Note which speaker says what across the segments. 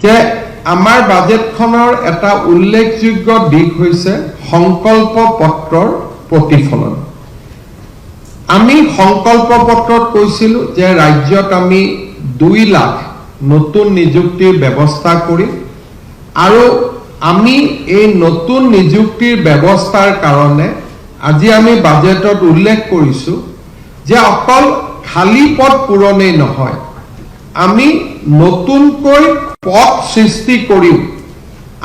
Speaker 1: যে আমাৰ বাজেটখনৰ এটা উল্লেখযোগ্য দিশ হৈছে সংকল্প পত্ৰৰ প্ৰতিফলন। আমি সংকল্প পত্ৰত কৈছিলোঁ যে ৰাজ্যত আমি 2 লাখ নতুন নিযুক্তিৰ ব্যৱস্থা কৰিম আৰু আমি এই নতুন নিযুক্তিৰ ব্যৱস্থাৰ কাৰণে আজি আমি বাজেটত উল্লেখ কৰিছোঁ যে অকল খালী পদ পূৰণেই নহয়, আমি নতুনকৈ পদ সৃষ্টি কৰিম।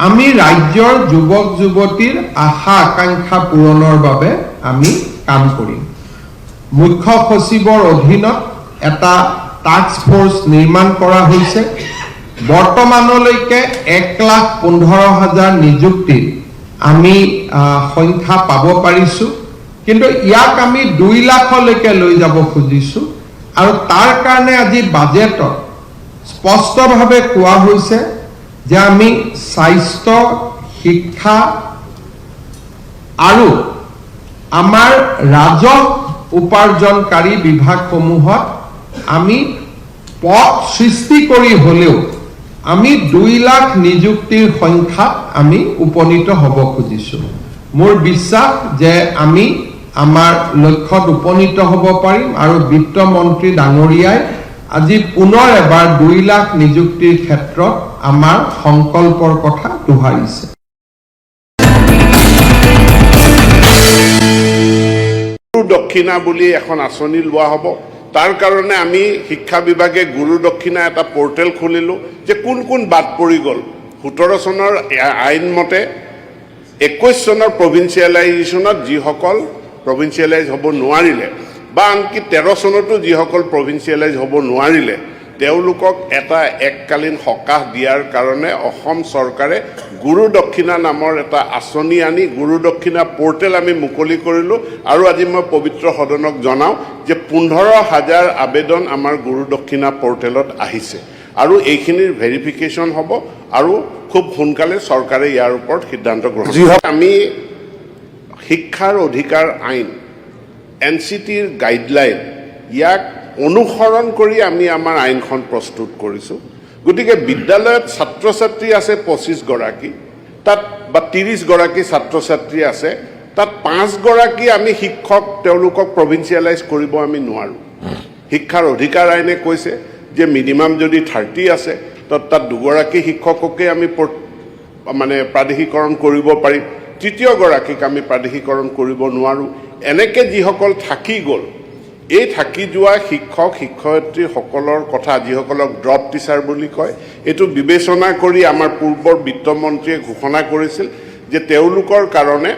Speaker 1: আমি ৰাজ্যৰ যুৱক যুৱতীৰ আশা আকাংক্ষা পূৰণৰ বাবে আমি কাম কৰিম। মুখ্য সচিবৰ অধীনত এটা টাস্ক ফোৰ্স নিৰ্মাণ কৰা হৈছে। বৰ্তমানলৈকে 1,15,000 নিযুক্তি আমি সংখ্যা পাব পাৰিছোঁ, কিন্তু ইয়াক আমি 2 লাখলৈকে লৈ যাব খুজিছোঁ আৰু তাৰ কাৰণে আজি বাজেটত স্পষ্টভাৱে কোৱা হৈছে যে আমি স্বাস্থ্য, শিক্ষা আৰু আমাৰ ৰাজহ উপাৰ্জনকাৰী বিভাগসমূহত আমি পদ সৃষ্টি কৰি হ'লেও আমি 2 লাখ নিযুক্তিৰ সংখ্যাত আমি উপনীত হ'ব খুজিছোঁ। মোৰ বিশ্বাস যে আমি আমাৰ লক্ষ্যত উপনীত হ'ব পাৰিম আৰু বিত্তমন্ত্ৰী ডাঙৰীয়াই আজি পুনৰ এবাৰ 2 লাখ নিযুক্তিৰ ক্ষেত্ৰত আমাৰ সংকল্পৰ কথা দোহাৰিছে।
Speaker 2: গুৰু দক্ষিণা বুলি এখন আঁচনি লোৱা হ'ব। তাৰ কাৰণে আমি শিক্ষা বিভাগে গুৰু দক্ষিণা এটা পৰ্টেল খুলিলোঁ যে কোন কোন বাদ পৰি গ'ল। 17 চনৰ আইন মতে 21 চনৰ প্ৰভিন্সিয়েলাইজেশ্যনত যিসকল প্ৰভিন্সিয়েলাইজ হ'ব নোৱাৰিলে বা আনকি 13 চনতো যিসকল প্ৰভিন্সিয়েলাইজ হ'ব নোৱাৰিলে তেওঁলোকক এটা এককালীন সকাহ দিয়াৰ কাৰণে অসম চৰকাৰে গুৰু দক্ষিণা নামৰ এটা আঁচনি আনি গুৰু দক্ষিণা পৰ্টেল আমি মুকলি কৰিলোঁ আৰু আজি মই পবিত্ৰ সদনক জনাওঁ যে 15,000 আবেদন আমাৰ গুৰু দক্ষিণা পৰ্টেলত আহিছে আৰু এইখিনিৰ ভেৰিফিকেশ্যন হ'ব আৰু খুব সোনকালে চৰকাৰে ইয়াৰ ওপৰত সিদ্ধান্ত গ্ৰহণ কৰিব। আমি শিক্ষাৰ অধিকাৰ আইন NCTৰ গাইডলাইন ইয়াক অনুসৰণ কৰি আমি আমাৰ আইনখন প্ৰস্তুত কৰিছোঁ। গতিকে বিদ্যালয়ত ছাত্ৰ ছাত্ৰী আছে 25 গৰাকী, তাত বা 30 গৰাকী ছাত্ৰ ছাত্ৰী আছে, তাত 5 গৰাকী আমি শিক্ষক তেওঁলোকক প্ৰভিন্সিয়েলাইজ কৰিব আমি নোৱাৰোঁ। শিক্ষাৰ অধিকাৰ আইনে কৈছে যে মিনিমাম যদি 30 আছে তাত 2 গৰাকী শিক্ষককে আমি মানে প্ৰাদেশিকৰণ কৰিব পাৰিম, 3য় গৰাকীক আমি প্ৰাদেশিকৰণ কৰিব নোৱাৰোঁ। এনেকৈ যিসকল থাকি গ'ল, এই থাকি যোৱা শিক্ষক শিক্ষয়িত্ৰীসকলৰ কথা যিসকলক ড্ৰপ টিচাৰ বুলি কয়, এইটো বিবেচনা কৰি আমাৰ পূৰ্বৰ বিত্তমন্ত্ৰীয়ে ঘোষণা কৰিছিল যে তেওঁলোকৰ কাৰণে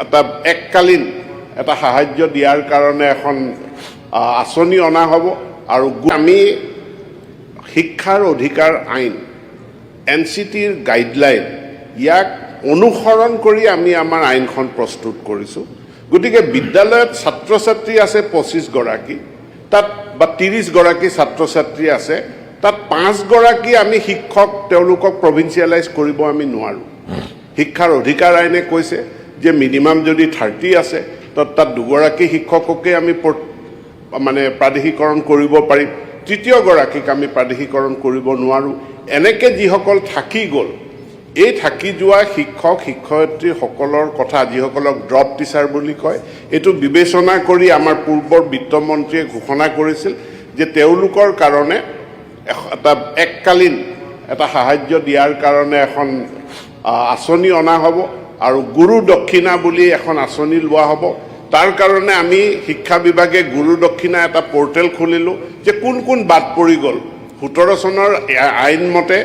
Speaker 2: এটা এককালীন এটা সাহায্য দিয়াৰ কাৰণে এখন আঁচনি অনা হ'ব। আৰু আমি শিক্ষাৰ অধিকাৰ আইন NCTৰ গাইডলাইন ইয়াক অনুসৰণ কৰি আমি আমাৰ আইনখন প্ৰস্তুত কৰিছোঁ। গতিকে বিদ্যালয়ত ছাত্ৰ ছাত্ৰী আছে 25 গৰাকী, তাত বা 30 গৰাকী ছাত্ৰ ছাত্ৰী আছে, তাত 5 গৰাকী আমি শিক্ষক তেওঁলোকক প্ৰভিন্সিয়েলাইজ কৰিব আমি নোৱাৰোঁ। শিক্ষাৰ অধিকাৰ আইনে কৈছে যে মিনিমাম যদি 30 আছে তাত 2 গৰাকী শিক্ষককে আমি মানে প্ৰাদেশিকৰণ কৰিব পাৰিম, 3য় গৰাকীক আমি প্ৰাদেশিকৰণ কৰিব নোৱাৰোঁ। এনেকৈ যিসকল থাকি গ'ল, এই থাকি যোৱা শিক্ষক শিক্ষয়িত্ৰীসকলৰ কথা যিসকলক ড্ৰপ টিচাৰ বুলি কয়, এইটো বিবেচনা কৰি আমাৰ পূৰ্বৰ বিত্তমন্ত্ৰীয়ে ঘোষণা কৰিছিল যে তেওঁলোকৰ কাৰণে এটা এককালীন এটা সাহায্য দিয়াৰ কাৰণে এখন আঁচনি অনা হ'ব আৰু গুৰু দক্ষিণা বুলি এখন আঁচনি লোৱা হ'ব। তাৰ কাৰণে আমি শিক্ষা বিভাগে গুৰু দক্ষিণা এটা পৰ্টেল খুলিলোঁ যে কোন কোন বাদ পৰি গ'ল। 17 চনৰ আইন মতে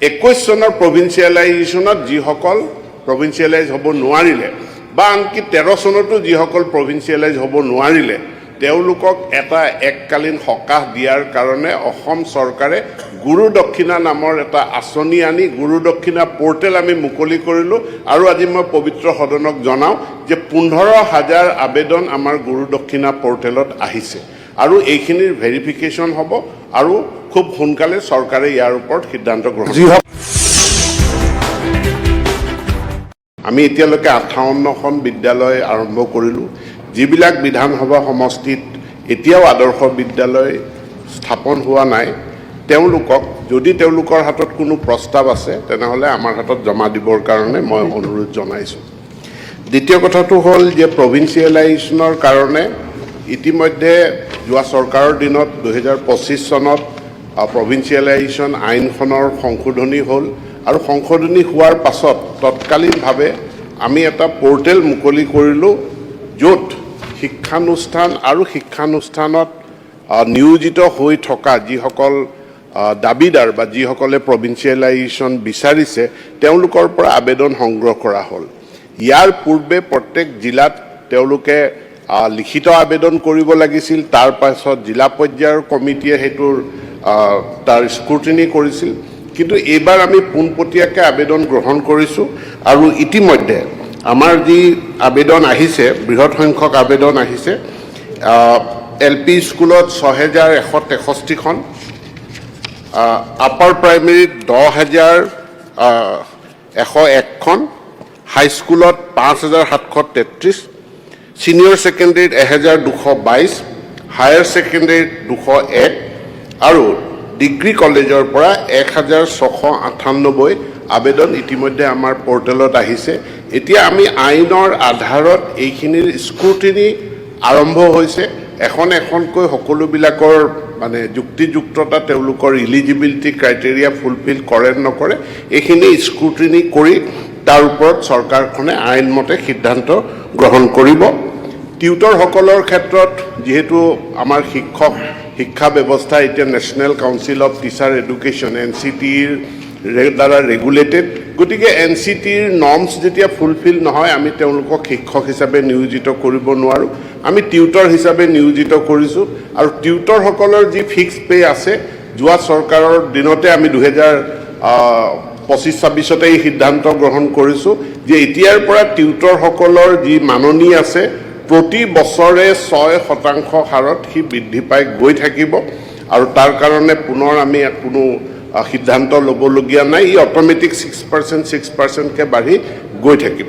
Speaker 2: 21 চনৰ প্ৰভিন্সিয়েলাইজেশ্যনত যিসকল প্ৰভিন্সিয়েলাইজ হ'ব নোৱাৰিলে বা আনকি 13 চনতো যিসকল প্ৰভিন্সিয়েলাইজ হ'ব নোৱাৰিলে তেওঁলোকক এটা এককালীন সকাহ দিয়াৰ কাৰণে অসম চৰকাৰে গুৰু দক্ষিণা নামৰ এটা আঁচনি আনি গুৰু দক্ষিণা পৰ্টেল আমি মুকলি কৰিলোঁ আৰু আজি মই পবিত্ৰ সদনক জনাওঁ যে 15,000 আবেদন আমাৰ গুৰু দক্ষিণা পৰ্টেলত আহিছে আৰু এইখিনিৰ ভেৰিফিকেশ্যন হ'ব আৰু খুব সোনকালে চৰকাৰে ইয়াৰ ওপৰত সিদ্ধান্ত গ্ৰহণ কৰিব। আমি এতিয়ালৈকে 58খন বিদ্যালয় আৰম্ভ কৰিলোঁ। যিবিলাক বিধানসভা সমষ্টিত এতিয়াও আদৰ্শ বিদ্যালয় স্থাপন হোৱা নাই তেওঁলোকক যদি তেওঁলোকৰ হাতত কোনো প্ৰস্তাৱ আছে তেনেহ'লে আমাৰ হাতত জমা দিবৰ কাৰণে মই অনুৰোধ জনাইছোঁ। দ্বিতীয় কথাটো হ'ল যে প্ৰভিন্সিয়েলাইজেশ্যনৰ কাৰণে ইতিমধ্যে যোৱা চৰকাৰৰ দিনত 2025 চনত প্ৰভিন্সিয়েলাইজেশ্যন আইনখনৰ সংশোধনী হ'ল আৰু সংশোধনী হোৱাৰ পাছত তৎকালীনভাৱে আমি এটা পৰ্টেল মুকলি কৰিলোঁ য'ত শিক্ষানুষ্ঠান আৰু শিক্ষানুষ্ঠানত নিয়োজিত হৈ থকা যিসকল দাবীদাৰ বা যিসকলে প্ৰভিন্সিয়েলাইজেশ্যন বিচাৰিছে তেওঁলোকৰ পৰা আবেদন সংগ্ৰহ কৰা হ'ল। ইয়াৰ পূৰ্বে প্ৰত্যেক জিলাত তেওঁলোকে লিখিত আবেদন কৰিব লাগিছিল, তাৰ পাছত জিলা পৰ্যায়ৰ কমিটিয়ে সেইটোৰ তাৰ স্ক্ৰুটিনি কৰিছিল, কিন্তু এইবাৰ আমি পোনপটীয়াকৈ আবেদন গ্ৰহণ কৰিছোঁ আৰু ইতিমধ্যে আমাৰ যি আবেদন আহিছে, বৃহৎ সংখ্যক আবেদন আহিছে। LP স্কুলত 6163খন, আপাৰ প্ৰাইমেৰীত 10,101খন, হাইস্কুলত 5,733, ছিনিয়ৰ ছেকেণ্ডেৰীত 1,222, হায়াৰ ছেকেণ্ডেৰীত 201 আৰু ডিগ্ৰী কলেজৰ পৰা 1,698 আবেদন ইতিমধ্যে আমাৰ পৰ্টেলত আহিছে। এতিয়া আমি আইনৰ আধাৰত এইখিনিৰ স্ক্ৰুটিনি আৰম্ভ হৈছে। এখন এখনকৈ সকলোবিলাকৰ মানে যুক্তিযুক্ততা, তেওঁলোকৰ ইলিজিবিলিটি ক্ৰাইটেৰিয়া ফুলফিল কৰে নকৰে এইখিনি স্ক্ৰুটিনি কৰি তাৰ ওপৰত চৰকাৰখনে আইনমতে সিদ্ধান্ত গ্ৰহণ কৰিব। টিউটৰসকলৰ ক্ষেত্ৰত যিহেতু আমাৰ শিক্ষা ব্যৱস্থা এতিয়া national council of teacher education NCTৰ দ্বাৰা ৰেগুলেটেড, গতিকে NCTৰ নৰ্মছ যেতিয়া ফুলফিল নহয় আমি তেওঁলোকক শিক্ষক হিচাপে নিয়োজিত কৰিব নোৱাৰোঁ। আমি টিউটৰ হিচাপে নিয়োজিত কৰিছোঁ আৰু টিউটৰসকলৰ যি ফিক্স পে আছে, যোৱা চৰকাৰৰ দিনতে আমি 2025-26 এই সিদ্ধান্ত গ্ৰহণ কৰিছোঁ যে এতিয়াৰ পৰা টিউটৰসকলৰ যি মাননি আছে প্ৰতি বছৰে 6% হাৰত সি বৃদ্ধি পাই গৈ থাকিব আৰু তাৰ কাৰণে পুনৰ আমি কোনো সিদ্ধান্ত ল'বলগীয়া নাই। ই অট'মেটিক 6%কৈ বাঢ়ি গৈ থাকিব।